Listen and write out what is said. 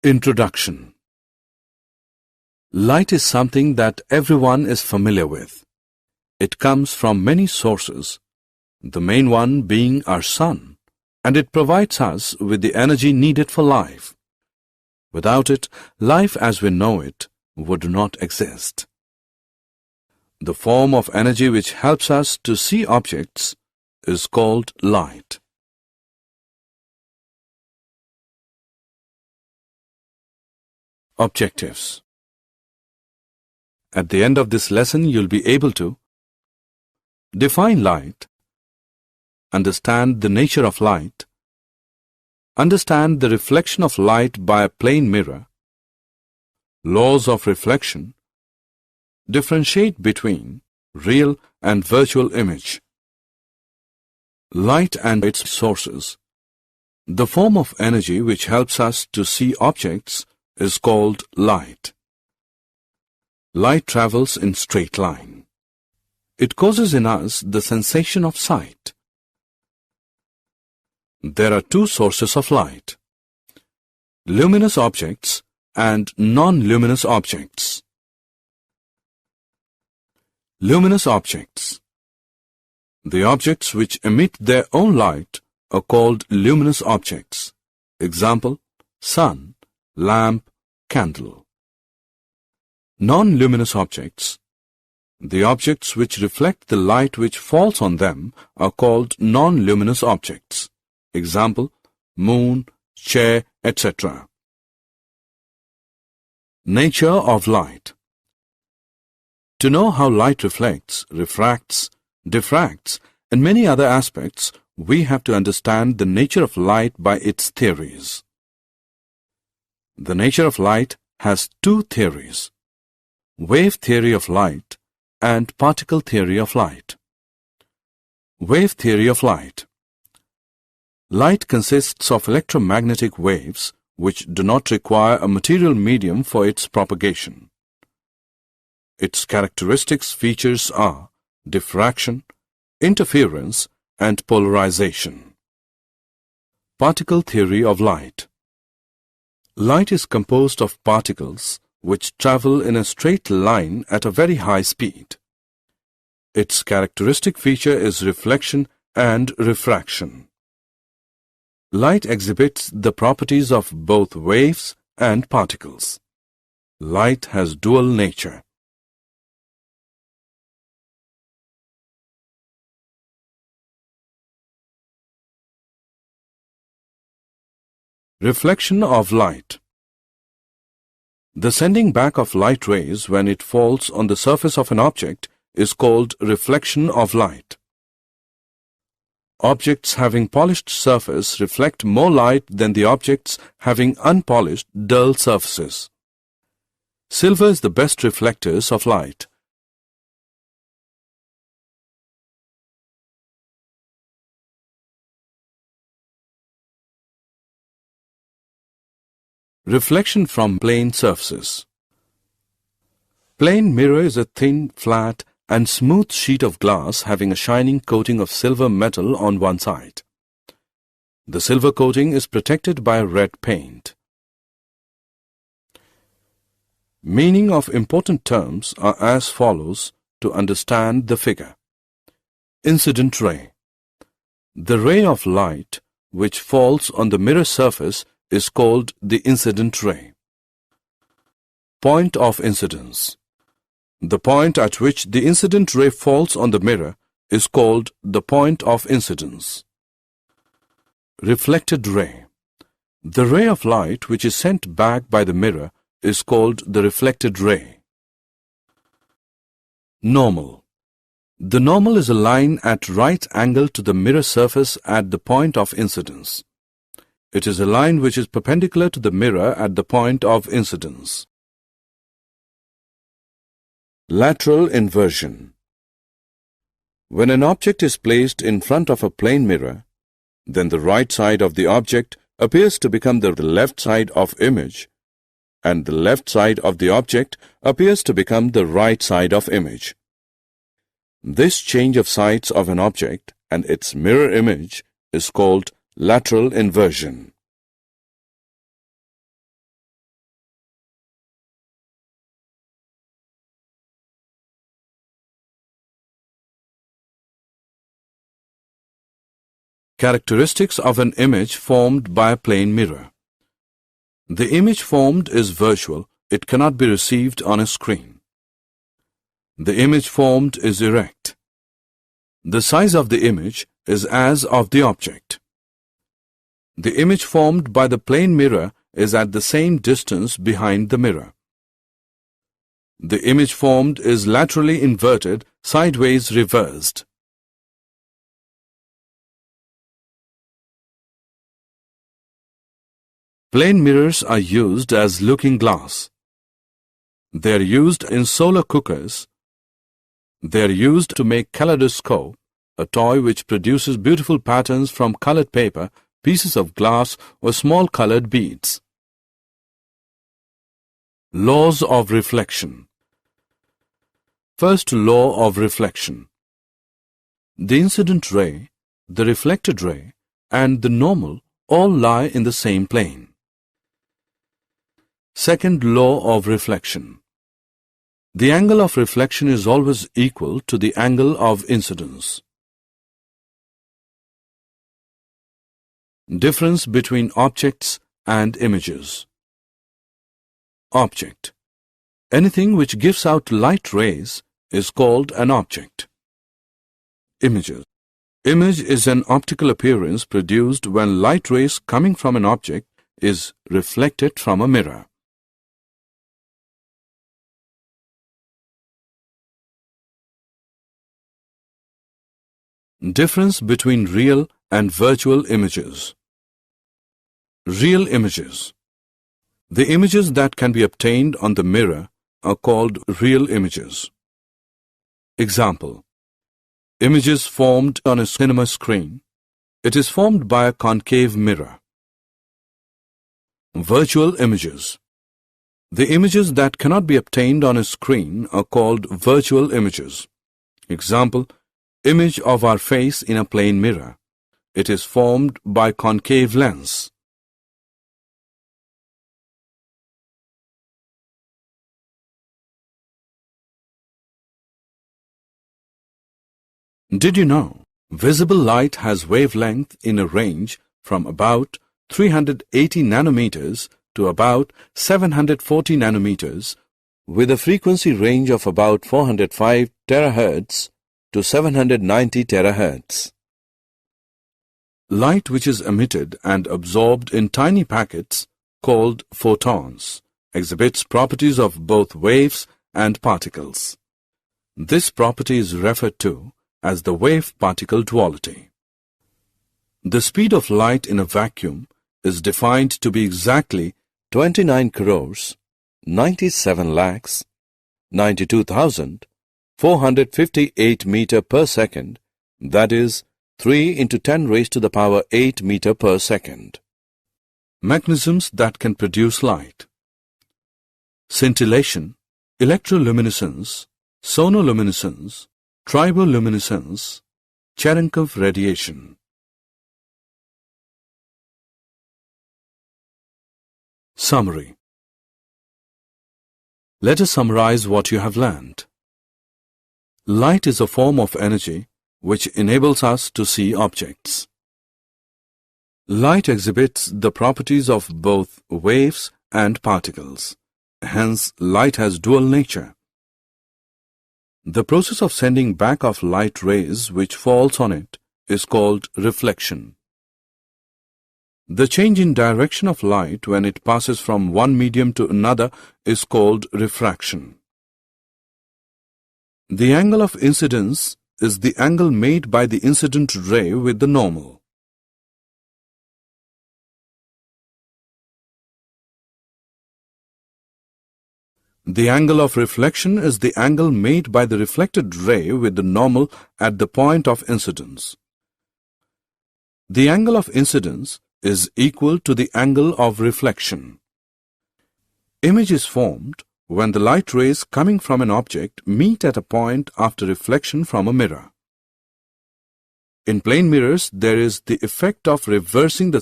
Introduction. Light is something that everyone is familiar with. It comes from many sources, the main one being our sun, and it provides us with the energy needed for life. Without it, life as we know it would not exist. The form of energy which helps us to see objects is called light. Objectives. At the end of this lesson, you'll be able to define light, understand the nature of light, understand the reflection of light by a plane mirror, laws of reflection, differentiate between real and virtual image, light and its sources. The form of energy which helps us to see objects is called light. Light travels in straight line. It causes in us the sensation of sight. There are two sources of light: luminous objects and non-luminous objects. Luminous objects. The objects which emit their own light are called luminous objects. Example: sun, lamp, candle. Non-luminous objects. The objects which reflect the light which falls on them are called non-luminous objects. Example: moon, chair, etc. Nature of light. To know how light reflects, refracts, diffracts, and many other aspects, we have to understand the nature of light by its theories. The nature of light has two theories: wave theory of light and particle theory of light. Wave theory of light. Light consists of electromagnetic waves which do not require a material medium for its propagation. Its characteristics features are diffraction, interference, and polarization. Particle theory of light. Light is composed of particles which travel in a straight line at a very high speed. Its characteristic feature is reflection and refraction. Light exhibits the properties of both waves and particles. Light has dual nature. Reflection of light. The sending back of light rays when it falls on the surface of an object is called reflection of light. Objects having polished surface reflect more light than the objects having unpolished, dull surfaces. Silver is the best reflectors of light. Reflection from plane surfaces. Plane mirror is a thin, flat, and smooth sheet of glass having a shining coating of silver metal on one side. The silver coating is protected by red paint. Meaning of important terms are as follows to understand the figure. Incident ray. The ray of light which falls on the mirror surface is called the incident ray. Point of incidence. The point at which the incident ray falls on the mirror is called the point of incidence. Reflected ray. The ray of light which is sent back by the mirror is called the reflected ray. Normal. The normal is a line at right angle to the mirror surface at the point of incidence. It is a line which is perpendicular to the mirror at the point of incidence. Lateral inversion. When an object is placed in front of a plane mirror, then the right side of the object appears to become the left side of image, and the left side of the object appears to become the right side of image. This change of sides of an object and its mirror image is called lateral inversion. Characteristics of an image formed by a plane mirror. The image formed is virtual. It cannot be received on a screen. The image formed is erect. The size of the image is as of the object. The image formed by the plane mirror is at the same distance behind the mirror. The image formed is laterally inverted, sideways reversed. Plane mirrors are used as looking glass. They are used in solar cookers. They are used to make kaleidoscope, a toy which produces beautiful patterns from colored paper, pieces of glass, or small colored beads. Laws of reflection. First law of reflection. The incident ray, the reflected ray, and the normal all lie in the same plane. Second law of reflection. The angle of reflection is always equal to the angle of incidence. Difference between objects and images. Object. Anything which gives out light rays is called an object. Images. Image is an optical appearance produced when light rays coming from an object is reflected from a mirror. Difference between real and virtual images. Real images. The images that can be obtained on the mirror are called real images. Example. Images formed on a cinema screen. It is formed by a concave mirror. Virtual images. The images that cannot be obtained on a screen are called virtual images. Example. Image of our face in a plane mirror. It is formed by concave lens. Did you know visible light has wavelength in a range from about 380 nanometers to about 740 nanometers with a frequency range of about 405 terahertz to 790 terahertz. Light which is emitted and absorbed in tiny packets called photons exhibits properties of both waves and particles. This property is referred to as the wave-particle duality. The speed of light in a vacuum is defined to be exactly 29 crores 97 lakhs 92,458 meter per second, that is 3 into 10 raised to the power 8 meter per second. Mechanisms that can produce light. Scintillation, electroluminescence, sonoluminescence, triboluminescence, Cherenkov radiation. Summary. Let us summarize what you have learned. Light is a form of energy which enables us to see objects. Light exhibits the properties of both waves and particles. Hence, light has dual nature. The process of sending back of light rays which falls on it is called reflection. The change in direction of light when it passes from one medium to another is called refraction. The angle of incidence is the angle made by the incident ray with the normal. The angle of reflection is the angle made by the reflected ray with the normal at the point of incidence. The angle of incidence is equal to the angle of reflection. Image is formed when the light rays coming from an object meet at a point after reflection from a mirror. In plane mirrors, there is the effect of reversing the